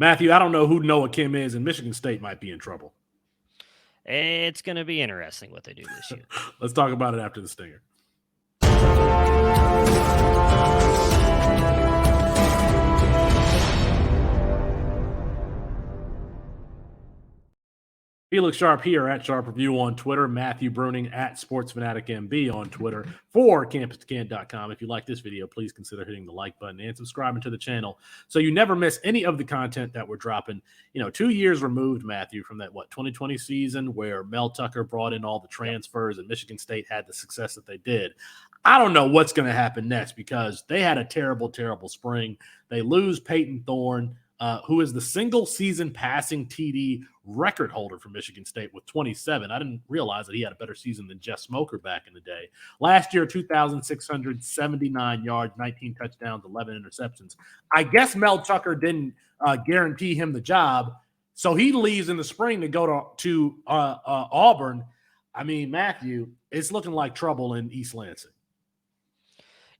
Matthew, I don't know who Noah Kim is, and Michigan State might be in trouble. It's going to be interesting what they do this year. Let's talk about it after the stinger. Felix Sharp here at Sharp Review on Twitter. Matthew Bruning at Sports Fanatic MB on Twitter for CampusToCan.com. If you like this video, please consider hitting the like button and subscribing to the channel so you never miss any of the content that we're dropping. 2 years removed, Matthew, from that, 2020 season where Mel Tucker brought in all the transfers and Michigan State had the success that they did. I don't know what's going to happen next because they had a terrible, terrible spring. They lose Peyton Thorne, who is the single-season passing TD record holder for Michigan State with 27. I didn't realize that he had a better season than Jeff Smoker back in the day. Last year, 2,679 yards, 19 touchdowns, 11 interceptions. I guess Mel Tucker didn't guarantee him the job, so he leaves in the spring to go to Auburn. I mean, Matthew, it's looking like trouble in East Lansing.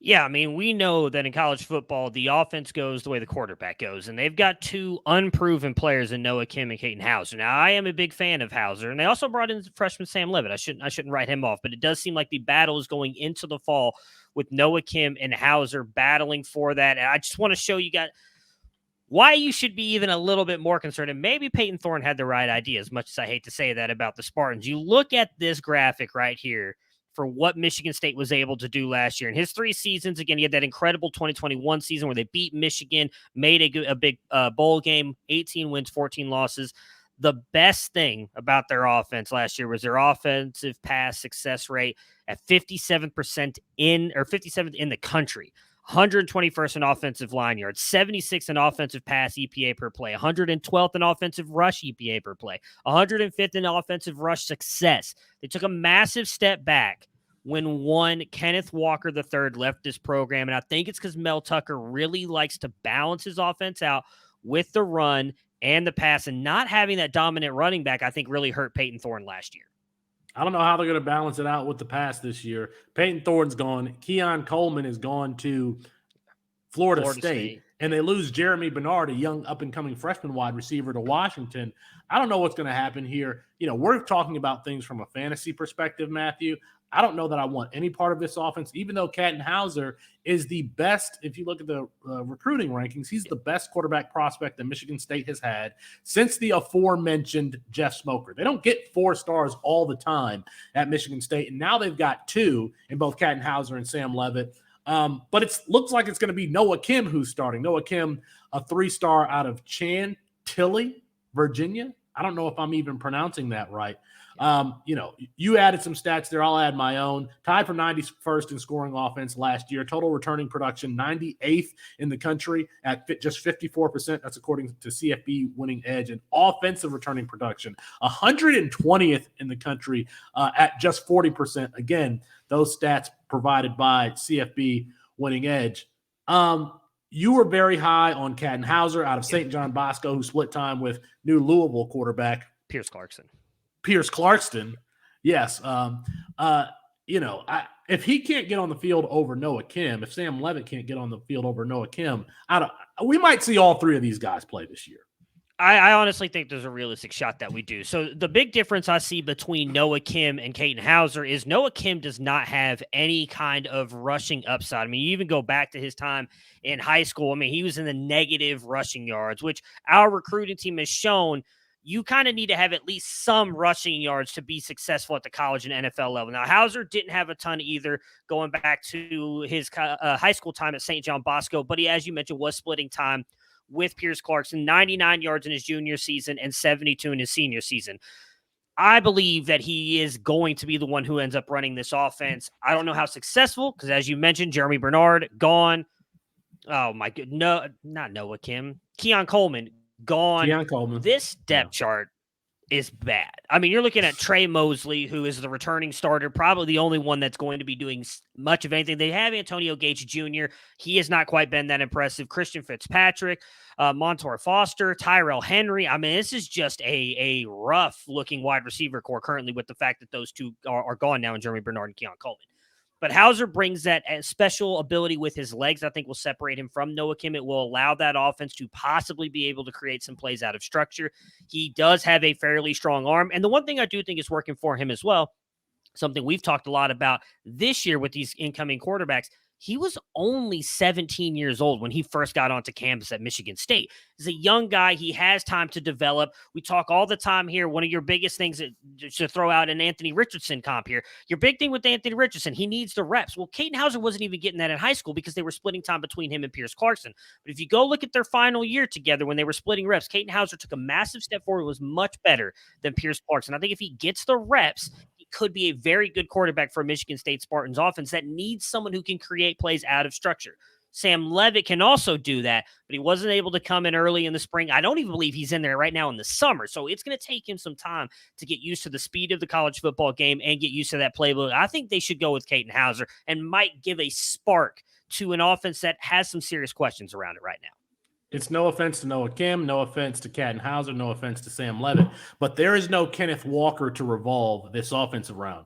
Yeah, I mean, we know that in college football, the offense goes the way the quarterback goes, and they've got two unproven players in Noah Kim and Katin Houser. Now, I am a big fan of Houser, and they also brought in freshman Sam Leavitt. I shouldn't write him off, but it does seem like the battle is going into the fall with Noah Kim and Houser battling for that. And I just want to show you guys why you should be even a little bit more concerned. And maybe Peyton Thorne had the right idea, as much as I hate to say that about the Spartans. You look at this graphic right here for what Michigan State was able to do last year. In his 3 seasons, again, he had that incredible 2021 season where they beat Michigan, made a big bowl game, 18 wins, 14 losses. The best thing about their offense last year was their offensive pass success rate at 57% 57th in the country. 121st in offensive line yards, 76th in offensive pass EPA per play, 112th in offensive rush EPA per play, 105th in offensive rush success. They took a massive step back when one Kenneth Walker III left this program, and I think it's because Mel Tucker really likes to balance his offense out with the run and the pass, and not having that dominant running back, I think, really hurt Peyton Thorne last year. I don't know how they're going to balance it out with the pass this year. Peyton Thorne's gone. Keon Coleman is gone to Florida State, and they lose Jeremy Bernard, a young up-and-coming freshman wide receiver, to Washington. I don't know what's going to happen here. We're talking about things from a fantasy perspective, Matthew. I don't know that I want any part of this offense, even though Katin Houser is the best. If you look at the recruiting rankings, he's the best quarterback prospect that Michigan State has had since the aforementioned Jeff Smoker. They don't get 4 stars all the time at Michigan State, and now they've got 2 in both Katin Houser and Sam Leavitt. But it looks like it's going to be Noah Kim who's starting. Noah Kim, a 3-star out of Chantilly, Virginia. I don't know if I'm even pronouncing that right. You added some stats there. I'll add my own. Tied for 91st in scoring offense last year. Total returning production, 98th in the country at just 54%. That's according to CFB Winning Edge. And offensive returning production, 120th in the country at just 40%. Again, those stats provided by CFB Winning Edge. You were very high on Katin Houser out of St. John Bosco, who split time with new Louisville quarterback Pierce Clarkston. Yes. If he can't get on the field over Noah Kim, if Sam Leavitt can't get on the field over Noah Kim, we might see all 3 of these guys play this year. I honestly think there's a realistic shot that we do. So the big difference I see between Noah Kim and Katin Houser is Noah Kim does not have any kind of rushing upside. I mean, you even go back to his time in high school. I mean, he was in the negative rushing yards, which our recruiting team has shown you kind of need to have at least some rushing yards to be successful at the college and NFL level. Now, Houser didn't have a ton either going back to his high school time at St. John Bosco, but he, as you mentioned, was splitting time with Pierce Clarkson, 99 yards in his junior season and 72 in his senior season. I believe that he is going to be the one who ends up running this offense. I don't know how successful, because as you mentioned, Jeremy Bernard, gone. Oh, my God. No, not Noah Kim. Keon Coleman, gone. Keon Coleman. This depth chart is bad. I mean, you're looking at Trey Mosley, who is the returning starter, probably the only one that's going to be doing much of anything. They have Antonio Gates Jr. He has not quite been that impressive. Christian Fitzpatrick, Montour Foster, Tyrell Henry. I mean, this is just a rough-looking wide receiver core currently, with the fact that those 2 are gone now in Jeremy Bernard and Keon Coleman. But Houser brings that special ability with his legs, I think will separate him from Noah Kim. It will allow that offense to possibly be able to create some plays out of structure. He does have a fairly strong arm. And the one thing I do think is working for him as well, something we've talked a lot about this year with these incoming quarterbacks, he was only 17 years old when he first got onto campus at Michigan State. He's a young guy. He has time to develop. We talk all the time here. One of your biggest things to throw out an Anthony Richardson comp here. Your big thing with Anthony Richardson, he needs the reps. Well, Katin Houser wasn't even getting that in high school because they were splitting time between him and Pierce Clarkson. But if you go look at their final year together when they were splitting reps, Katin Houser took a massive step forward, was much better than Pierce Clarkson. I think if he gets the reps, could be a very good quarterback for Michigan State Spartans offense that needs someone who can create plays out of structure. Sam Leavitt can also do that, but he wasn't able to come in early in the spring. I don't even believe he's in there right now in the summer. So it's going to take him some time to get used to the speed of the college football game and get used to that playbook. I think they should go with Katin Houser and might give a spark to an offense that has some serious questions around it right now. It's no offense to Noah Kim, no offense to Katin Houser, no offense to Sam Leavitt, but there is no Kenneth Walker to revolve this offense around.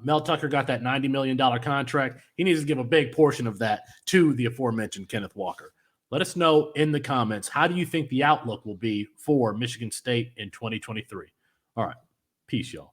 Mel Tucker got that $90 million contract. He needs to give a big portion of that to the aforementioned Kenneth Walker. Let us know in the comments, how do you think the outlook will be for Michigan State in 2023? All right. Peace, y'all.